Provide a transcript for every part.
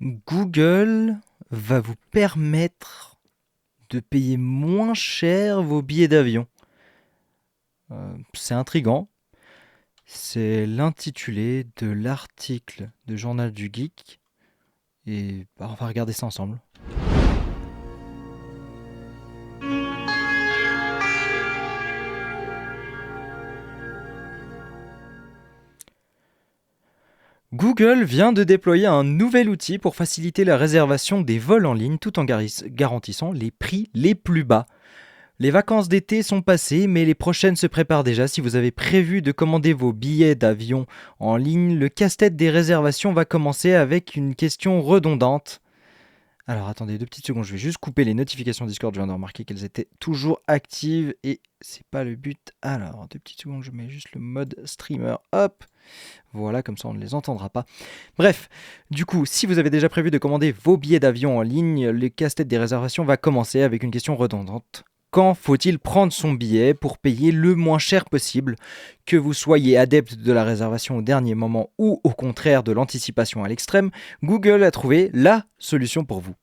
Google va vous permettre de payer moins cher vos billets d'avion. C'est intriguant. C'est l'intitulé de l'article de Journal du Geek. Et on va regarder ça ensemble. Google vient de déployer un nouvel outil pour faciliter la réservation des vols en ligne tout en garantissant les prix les plus bas. Les vacances d'été sont passées, mais les prochaines se préparent déjà. Si vous avez prévu de commander vos billets d'avion en ligne, le casse-tête des réservations va commencer avec une question redondante. Alors attendez 2 petites secondes, je vais juste couper les notifications Discord, je viens de remarquer qu'elles étaient toujours actives et c'est pas le but. Alors 2 petites secondes, je mets juste le mode streamer, hop. Voilà, comme ça on ne les entendra pas. Bref, du coup, si vous avez déjà prévu de commander vos billets d'avion en ligne, le casse-tête des réservations va commencer avec une question redondante. Quand faut-il prendre son billet pour payer le moins cher possible? Que vous soyez adepte de la réservation au dernier moment ou au contraire de l'anticipation à l'extrême, Google a trouvé la solution pour vous.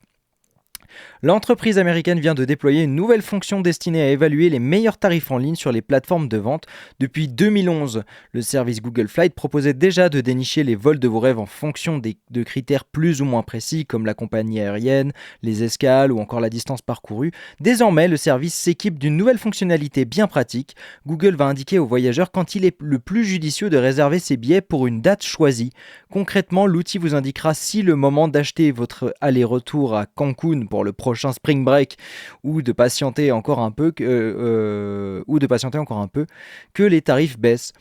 L'entreprise américaine vient de déployer une nouvelle fonction destinée à évaluer les meilleurs tarifs en ligne sur les plateformes de vente. Depuis 2011, le service Google Flight proposait déjà de dénicher les vols de vos rêves en fonction de critères plus ou moins précis comme la compagnie aérienne, les escales ou encore la distance parcourue. Désormais, le service s'équipe d'une nouvelle fonctionnalité bien pratique. Google va indiquer aux voyageurs quand il est le plus judicieux de réserver ses billets pour une date choisie. Concrètement, l'outil vous indiquera si le moment d'acheter votre aller-retour à Cancun pour le prochain spring break ou de patienter encore un peu que les tarifs baissent.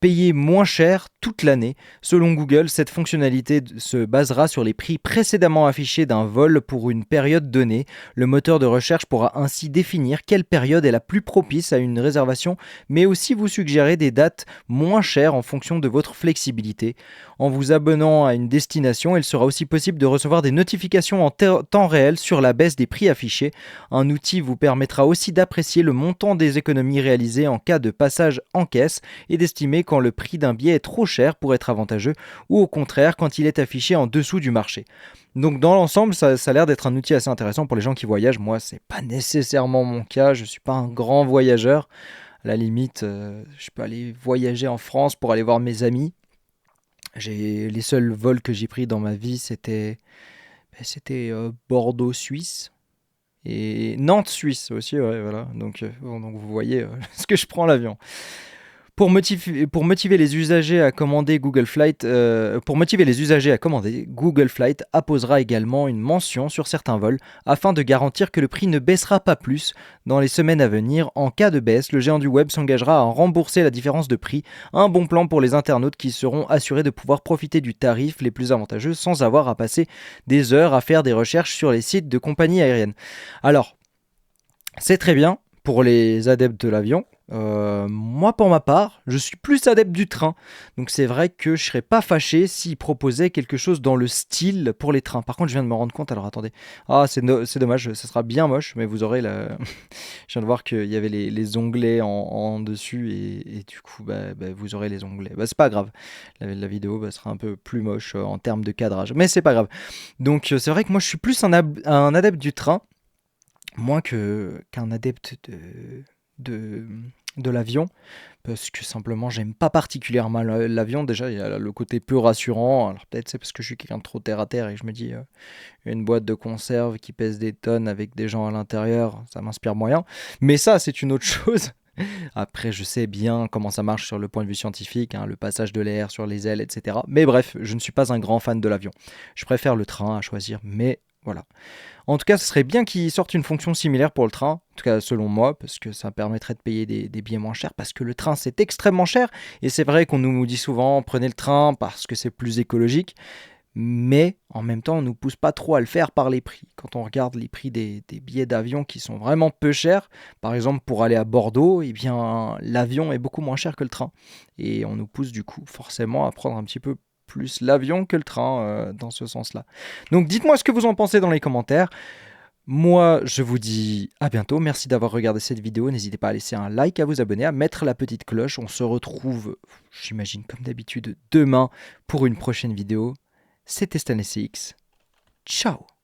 Payer moins cher toute l'année. Selon Google, cette fonctionnalité se basera sur les prix précédemment affichés d'un vol pour une période donnée. Le moteur de recherche pourra ainsi définir quelle période est la plus propice à une réservation, mais aussi vous suggérer des dates moins chères en fonction de votre flexibilité. En vous abonnant à une destination, il sera aussi possible de recevoir des notifications en temps réel sur la baisse des prix affichés. Un outil vous permettra aussi d'apprécier le montant des économies réalisées en cas de passage en caisse et d'estimer quand le prix d'un billet est trop cher pour être avantageux ou au contraire quand il est affiché en dessous du marché. Donc dans l'ensemble, ça a l'air d'être un outil assez intéressant pour les gens qui voyagent. Moi, c'est pas nécessairement mon cas, je suis pas un grand voyageur. À la limite, je peux aller voyager en France pour aller voir mes amis. Les seuls vols que j'ai pris dans ma vie, c'était Bordeaux Suisse et Nantes Suisse aussi, ouais, voilà. Donc vous voyez ce que je prends l'avion. Pour motiver les usagers à commander Google Flight, Google Flight apposera également une mention sur certains vols afin de garantir que le prix ne baissera pas plus dans les semaines à venir. En cas de baisse, le géant du web s'engagera à rembourser la différence de prix. Un bon plan pour les internautes qui seront assurés de pouvoir profiter du tarif les plus avantageux sans avoir à passer des heures à faire des recherches sur les sites de compagnies aériennes. Alors, c'est très bien pour les adeptes de l'avion. Moi, pour ma part, je suis plus adepte du train. Donc c'est vrai que je serais pas fâché s'ils proposaient quelque chose dans le style pour les trains. Par contre, je viens de me rendre compte, alors attendez. Ah, c'est dommage, ça sera bien moche, mais vous aurez la... Je viens de voir qu'il y avait les onglets en dessus et du coup, vous aurez les onglets. C'est pas grave. La vidéo sera un peu plus moche en termes de cadrage, mais c'est pas grave. Donc c'est vrai que moi, je suis plus un adepte du train, moins qu'un adepte de, de l'avion, parce que simplement j'aime pas particulièrement l'avion. Déjà il y a le côté peu rassurant, alors peut-être c'est parce que je suis quelqu'un de trop terre à terre et je me dis une boîte de conserve qui pèse des tonnes avec des gens à l'intérieur, ça m'inspire moyen, mais ça c'est une autre chose. Après je sais bien comment ça marche sur le point de vue scientifique, le passage de l'air sur les ailes, etc. Mais bref, je ne suis pas un grand fan de l'avion, je préfère le train à choisir, mais voilà. En tout cas, ce serait bien qu'ils sortent une fonction similaire pour le train, en tout cas selon moi, parce que ça permettrait de payer des billets moins chers, parce que le train c'est extrêmement cher, et c'est vrai qu'on nous dit souvent prenez le train parce que c'est plus écologique, mais en même temps on nous pousse pas trop à le faire par les prix. Quand on regarde les prix des billets d'avion qui sont vraiment peu chers, par exemple pour aller à Bordeaux, eh bien l'avion est beaucoup moins cher que le train, et on nous pousse du coup forcément à prendre un petit peu plus l'avion que le train dans ce sens-là. Donc dites-moi ce que vous en pensez dans les commentaires. Moi, je vous dis à bientôt. Merci d'avoir regardé cette vidéo. N'hésitez pas à laisser un like, à vous abonner, à mettre la petite cloche. On se retrouve, j'imagine comme d'habitude, demain pour une prochaine vidéo. C'était StanleyCX. Ciao.